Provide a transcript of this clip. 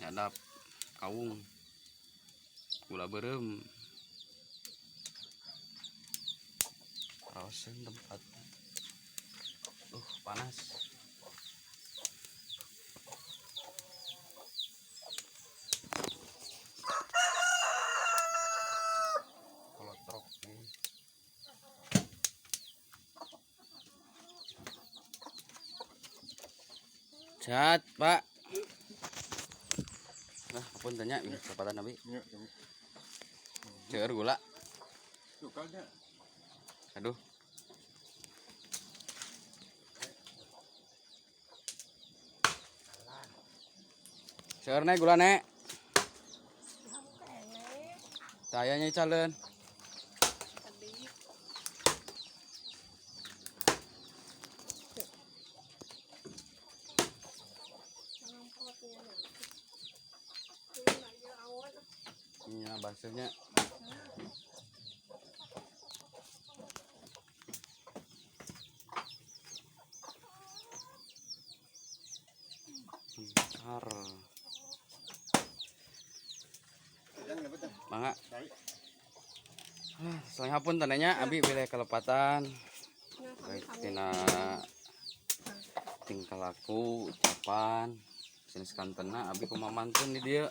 ada kawung gula berem rawasan tempat panas. Kalau truk ini cat pak. Nah, apun tanya ini kesempatan nabi. Ceur gula. Aduh. Ceur nek gula nek. Tayanya calen. Iya bahasanya. Mangga. Selain hapun tandanya abi boleh kelepatan. Baik tina tingkah laku, ucapan, jenis kantena abi kumamantun di dia.